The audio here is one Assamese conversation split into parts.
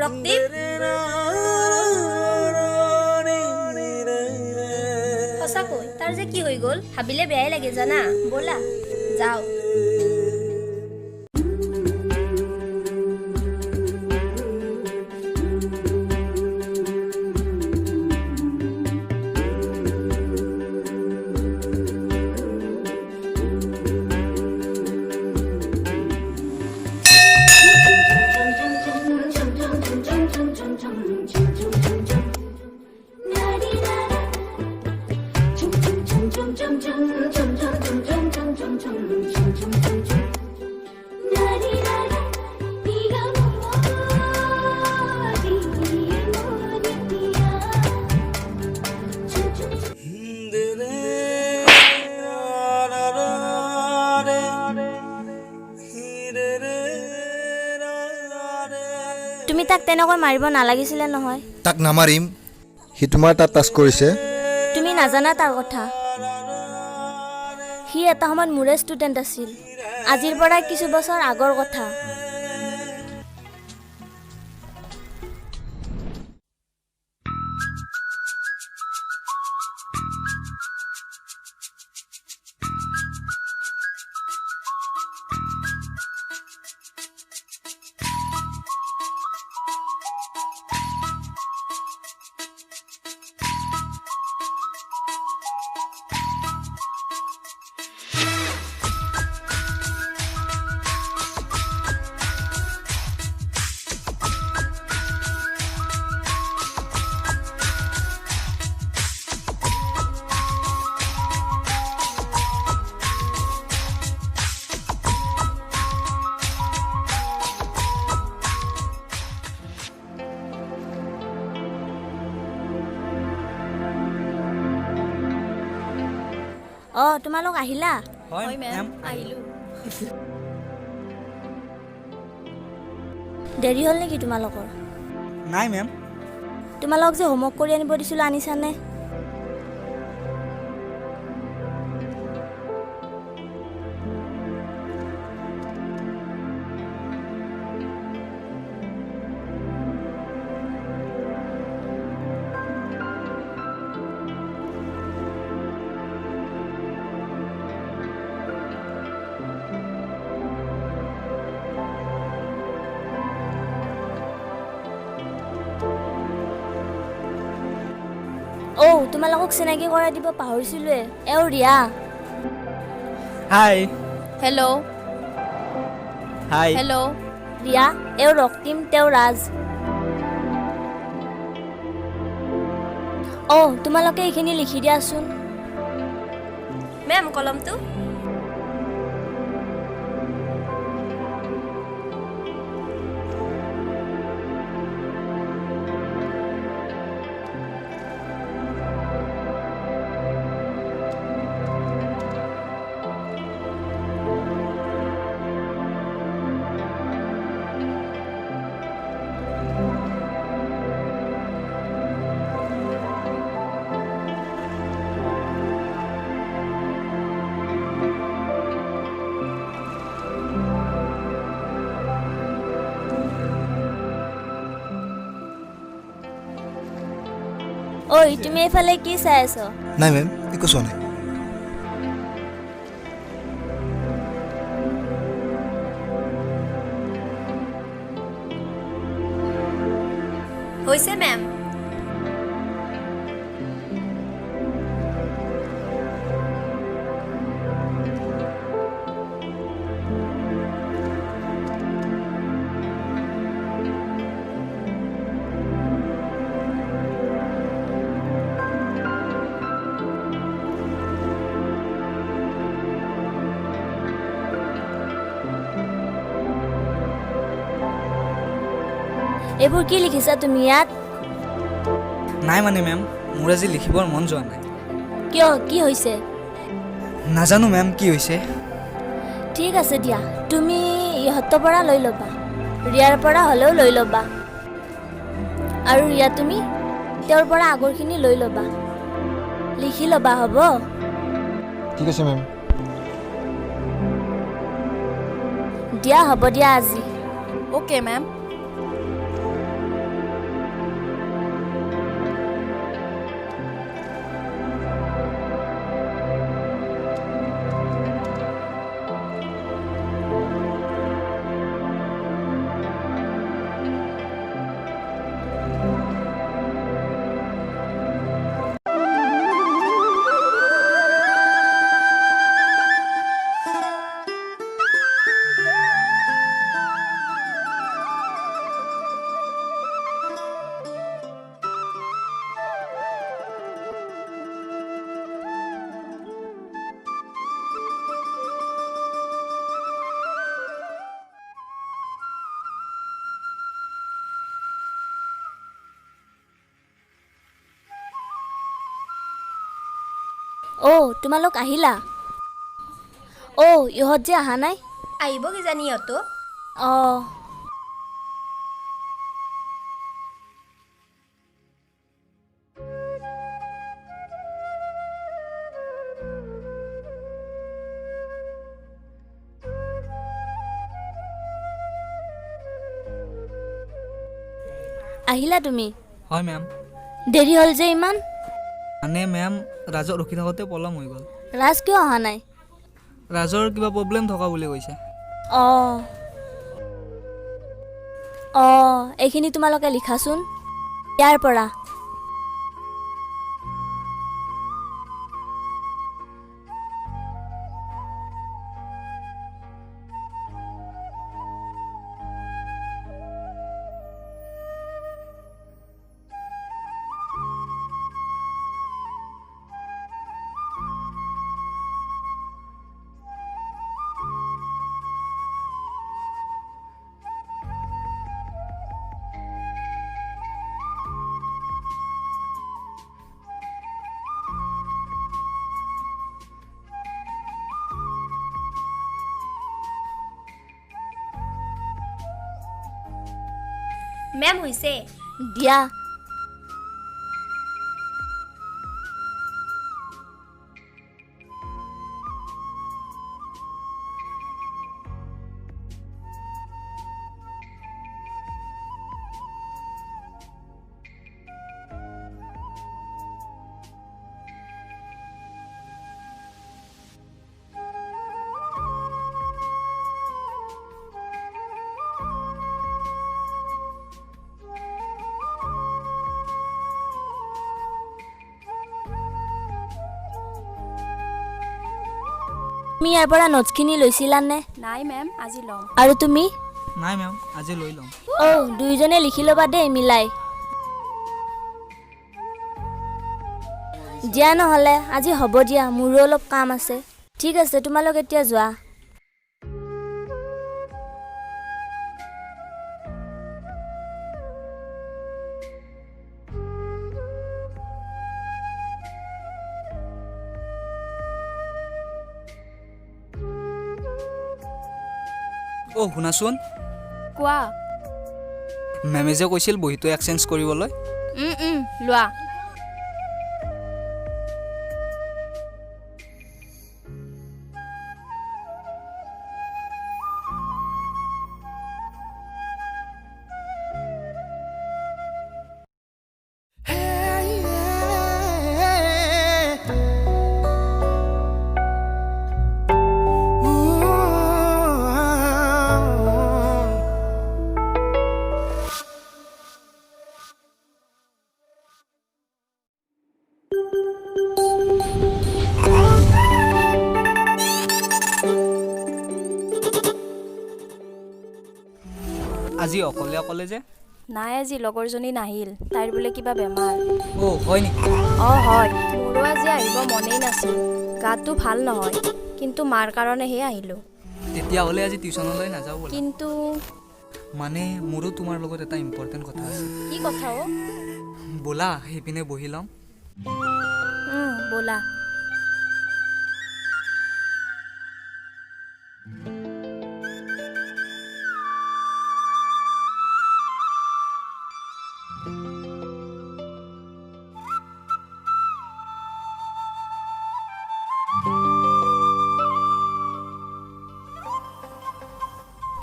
ৰক্তিম সঁচাকৈ তাৰ যে কি হৈ গ'ল ভাবিলে বেয়াই লাগে জানা ব'লা যাওঁ তুমি তাক তেনেকৈ মাৰিব নালাগিছিলে নহয় তাক নামাৰিম সি তোমাৰ তাত টাচ কৰিছে তুমি নাজানা তাৰ কথা সি এটা সময়ত মোৰে ষ্টুডেণ্ট আছিল আজিৰ পৰা কিছু বছৰ আগৰ কথা তোমালোক আহিলা হয় মেম আহিলো দেৰি হ'ল নেকি তোমালোকৰ নাই মেম তোমালোক যে হোমৱৰ্ক কৰি আনিব দিছিলো আনিছানে তোমালোকক চিনাকি কৰাই দিব পাহৰিছিলোৱে এও Riya hi hello' hi hello' Riya এও ৰক্তিম তেও ৰাজ তোমালোকে এইখিনি লিখি দিয়াচোন মেম কলমটো ঐ তুমি এইফালে কি চাই আছো নাই মেম একো চোৱা নাই হৈছে মেম এইবোৰ কি লিখিছা তুমি ইয়াত? নাই মানে মেম, মোৰ আজি লিখিবৰ মন যোৱা নাই। কিয়, কি হৈছে? নাজানো মেম কি হৈছে। ঠিক আছে দিয়া, তুমি ইহঁতৰ পৰা লৈ ল'বা, ৰিয়াৰ পৰা হ'লেও লৈ ল'বা। আৰু ৰিয়া তুমি তেওঁৰ পৰা আগৰখিনি লৈ ল'বা, লিখি ল'বা, হ'ব? ঠিক আছে মেম। দিয়া হ'ব দিয়া আজি। Okay ma'am. তোমালোক আহিলা? ইহঁত যে অহা নাই? আহিব কিজানি ইহঁতো। অঁ। আহিলা তুমি? হয় মেম। দেৰি হ'ল যে ইমান? মানে মেম, ৰাজক ৰখি থাকোঁতে পলম হৈ গ'ল। ৰাজ কিয় অহা নাই? ৰাজৰ কিবা প্ৰব্লেম থকা বুলি কৈছে। এইখিনি তোমালোকে লিখাচোন ইয়াৰ পৰা। মেম হৈছে। দিয়া। তুমি ইয়াৰ পৰা নোটছখিনি লৈছিলানে? নাই মেম, আজি ল'ম। আৰু তুমি? নাই মেম, আজি লৈ ল'ম। দুয়োজনে লিখি ল'বা দেই মিলাই। দিয়া নহ'লে আজি হ'ব দিয়া, মোৰো অলপ কাম আছে। ঠিক আছে, তোমালোক এতিয়া যোৱা। শুনাচোন, কোৱা। মেমে যে কৈছিল বহীটো এক্সচেঞ্জ কৰিবলৈ। লোৱা। আজি অকলে অকলে যে? নাই, আজি লগৰজনী নাহিল, তাইৰ বোলে কিবা বেমাৰ। হয় নেকি? হয়, মোৰো আজি আহিব মনেই নাছিল, গাটো ভাল নহয়, কিন্তু মাৰ কাৰণেহে আহিলোঁ। তেতিয়াহ'লে আজি টিউচনলৈ নাযাওঁ বোলে। কিন্তু মানে মোৰো তোমাৰ লগত এটা ইম্পৰ্টেণ্ট কথা আছে কি কথা অ' ব'লা সেইপিনে বহি ল'ম ব'লা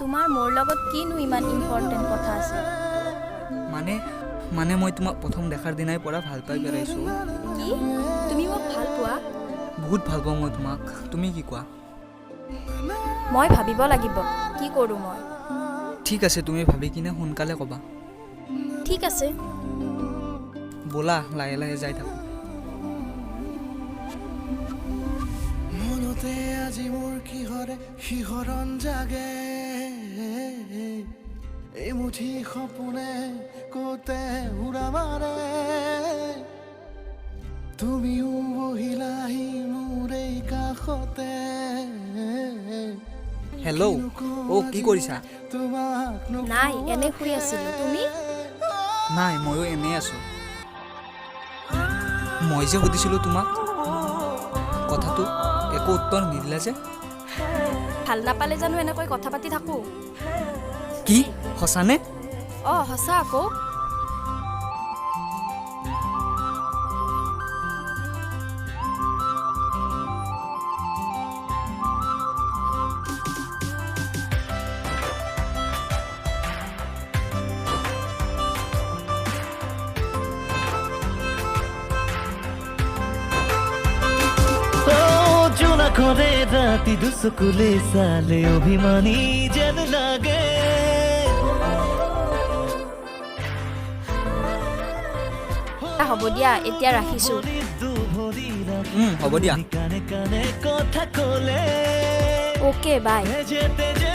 তোমাৰ মোৰ লগত কিনো ইমান ইম্পৰ্টেণ্ট কথা আছে মানে মই তোমাক প্ৰথম দেখাৰ দিনাই পৰা ভাল পাই পেলাইছোঁ কি তুমি মোক ভাল পোৱা বহুত ভাল পাওঁ মই তোমাক তুমি কি কোৱা মই ভাবিব লাগিব কি কৰোঁ মই ঠিক আছে তুমি ভাবি কিনে সোনকালে ক'বা ঠিক আছে ব'লা লাহে লাহে যাই থাকোঁ মনতে আজি মোৰ কিহৰে শিহৰণ জাগে এই মুঠি সপোনে কতে উৰা মাৰে তুমিও বহিলাহি মোৰ এই কাষতে হেল্ল' অ' কি কৰিছা তোমাক নাই এনে শুই আছিলোঁ তুমি নাই ময়ো এনেই আছোঁ মই যে সুধিছিলোঁ তোমাক কথাটো একো উত্তৰ নিদিলা যে ভাল নাপালে জানো এনেকৈ কথা পাতি থাকোঁ কি সঁচানে অঁ সঁচা আকৌ করে রাতি দুসকুলে সালে অভিমানী যেন লাগে হ'ব দিয়া এতিয়া ৰাখিছোঁ হ'ব দিয়া কানে কানে কথা কলে অ'কে বাই যেতে যে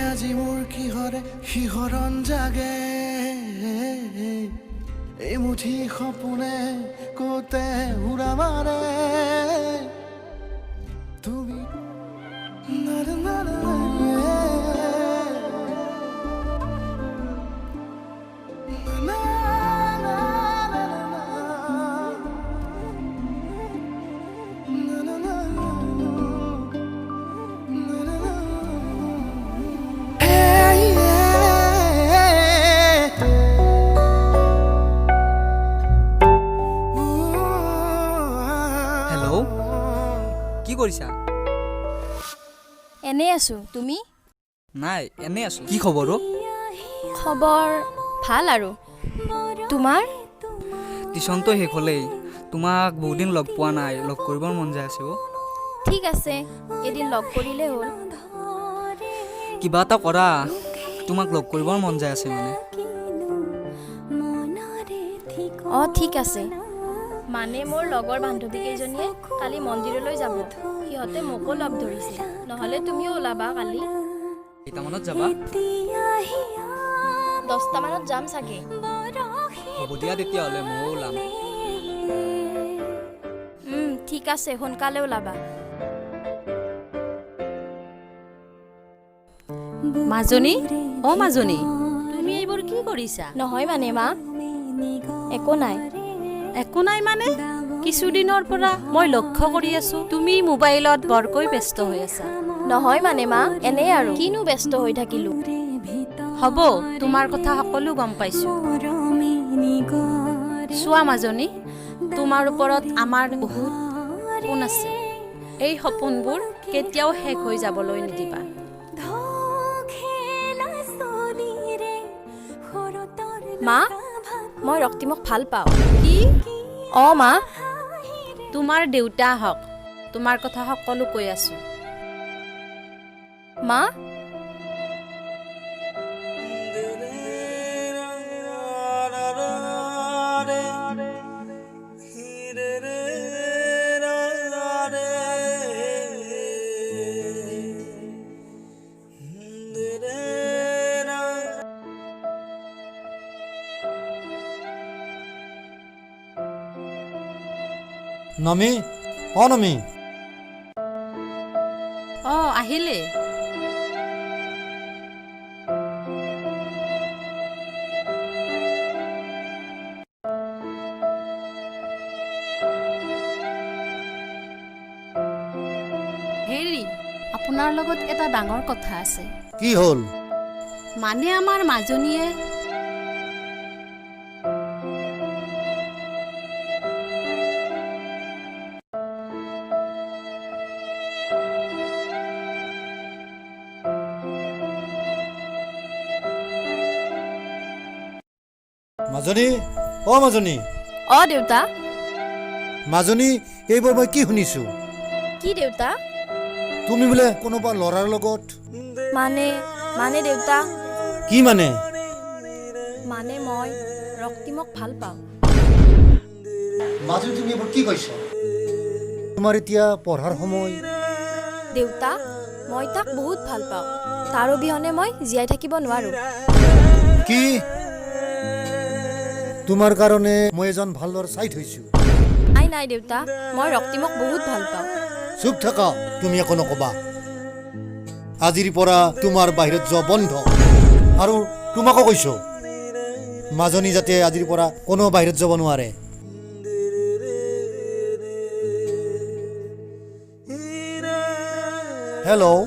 আজি মোৰ কিহৰে শিহৰণ জাগে এই মুঠি সপোনে কতে উৰা মাৰে তুমি কি কৰিছা এনেই আছোঁ তুমি নাই এনেই আছোঁ কি খবৰ অ' খবৰ ভাল আৰু তোমাৰ টিউশ্যনটো শেষ হ'লেই তোমাক বহুত দিন লগ পোৱা নাই লগ কৰিবৰ মন যায় আছে অ' ঠিক আছে এদিন লগ কৰিলেই হ'ল কিবা এটা কৰা তোমাক লগ কৰিবৰ মন যায় আছে মানে অঁ ঠিক আছে মানে মোৰ লগৰ বান্ধৱীকেইজনীয়ে কালি মন্দিৰলৈ যাব সিহঁতে মোকো লগ ধৰিছে নহ'লে তুমিও ওলাবা কালি কেইটামানত যাবা 10টা মানত যাম চাগে। হ'ব দিয়া তেতিয়াহ'লে ময়ো ওলাম। ঠিক আছে, সোনকালে ওলাবা। মাজনী, অ মাজনী, তুমি এইবোৰ কি কৰিছা? নহয় মানে মা, একো নাই। একো নাই মানে? কিছুদিনৰ পৰা মই লক্ষ্য কৰি আছো তুমি মোবাইলত বৰকৈ ব্যস্ত হৈ আছা। নহয় মানে মা, এনেই আৰু কিনো ব্যস্ত হৈ থাকিলো। হ'ব, তোমাৰ কথা সকলো গম পাইছো। চোৱা মাজনী, তোমাৰ ওপৰত আমাৰ বহুত সপোন আছে। এই সপোনবোৰ কেতিয়াও শেষ হৈ যাবলৈ নিদিবা। মা, মই ৰক্তিমক ভাল পাওঁ। কি? মা, তোমাৰ দেউতা হওক, তোমাৰ কথা সকলো কৈ আছো। মা, নমি নমি আহিলে? হেৰি, আপোনাৰ লগত এটা ডাঙৰ কথা আছে। কি হ'ল? মানে আমাৰ মাজনীয়ে মাজনী মাজনী দেউতা। মাজনী, এইবোৰ মই কি শুনিছো? কি দেউতা? তুমি বোলে কোনোবা ল'ৰাৰ লগত? মানে দেউতা, কি মানে? মানে মই ৰক্তিমক ভাল পাওঁ। মাজনী, তুমি এইবোৰ কি কৈছা? তোমাৰ এতিয়া পঢ়াৰ সময়। দেউতা, মই তাক বহুত ভাল পাওঁ। তাৰ অবিহনে মই জীয়াই থাকিব নোৱাৰো। কি? তোমাৰ কাৰণে মই এজন ভাল ল'ৰা চাই থৈছো। নাই দেউতা, মই ৰক্তিমক বহুত ভাল পাওঁ। চুপ থাকা, তুমি একো নকবা। আজিৰ পৰা তোমাৰ বাহিৰত যোৱা বন্ধ। আৰু তোমাকো কৈছো, মাজনী যাতে আজিৰ পৰা কোনো বাহিৰত যাব নোৱাৰে। Hello',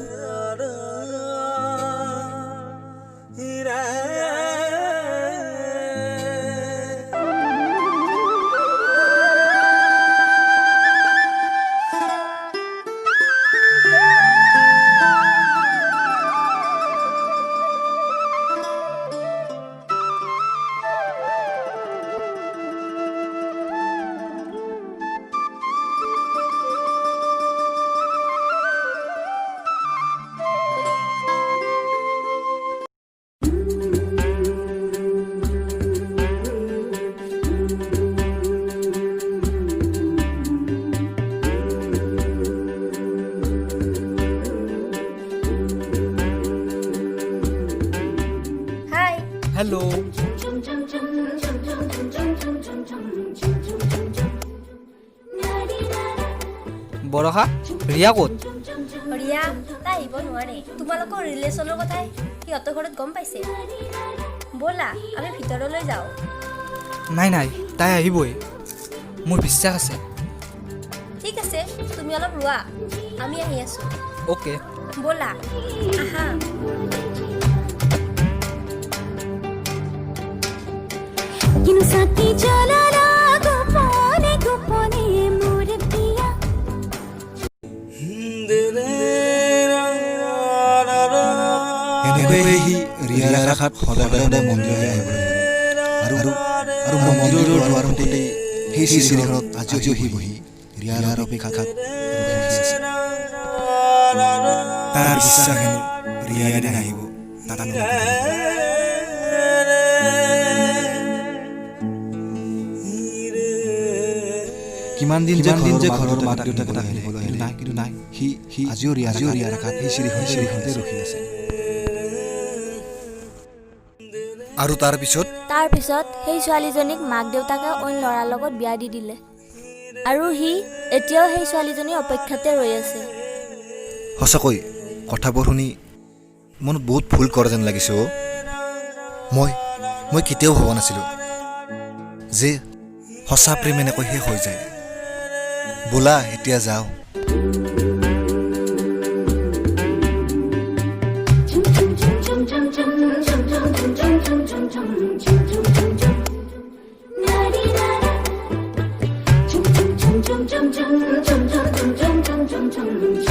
hi. হেল্ল'। বৰষা, ৰিয়া ক'ত? ৰিয়া, তাই আহিব নোৱাৰে। তোমালোকৰ ৰিলেশ্যনৰ কথাই সিহঁতৰ ঘৰত গম পাইছে। ব'লা, আমি ভিতৰলৈ যাওঁ। নাই, তাই আহিবই, মোৰ বিশ্বাস আছে। ঠিক আছে, তুমি অলপ ৰোৱা, আমি আহি আছোঁ। অ'কে। ব'লা, আহা। এনেদৰে সি ৰিয়াৰ আশাত সদায় সদায় মন্দিৰলৈ আহিবলৈ ধৰিলে। আৰু মন্দিৰৰ দুৱাৰমুখতেই সেই চিৰিখনত আজিও সি বহি ৰিয়াৰ অপেক্ষাত ৰখি আছে। তাৰ বিশ্বাস হেনো ৰিয়াই এদিন আহিব তাক কিমান দিন যে ঘৰৰ মাক দেউতাকে তাক আহিবলৈ আহিলে, কিন্তু নাই, সি আজিও ৰিয়াৰ আশাত সেই চিৰিখনতে ৰখি আছে। আৰু তাৰ পিছত তাৰপিছত সেই ছোৱালীজনীক মাক দেউতাকে অইন ল'ৰাৰ লগত বিয়া দি দিলে আৰু সি এতিয়াও সেই ছোৱালীজনীৰ অপেক্ষাতে ৰৈ আছে। সঁচাকৈ কথাবোৰ শুনি মনত বহুত ভুল কৰা যেন লাগিছে অ'। মই কেতিয়াও ভবা নাছিলোঁ যে সঁচা প্ৰেম এনেকৈ শেষ হৈ যায়। বোলা এতিয়া যাওঁ। Chum chum chum chum chum chum chum chum chum chum chum chum.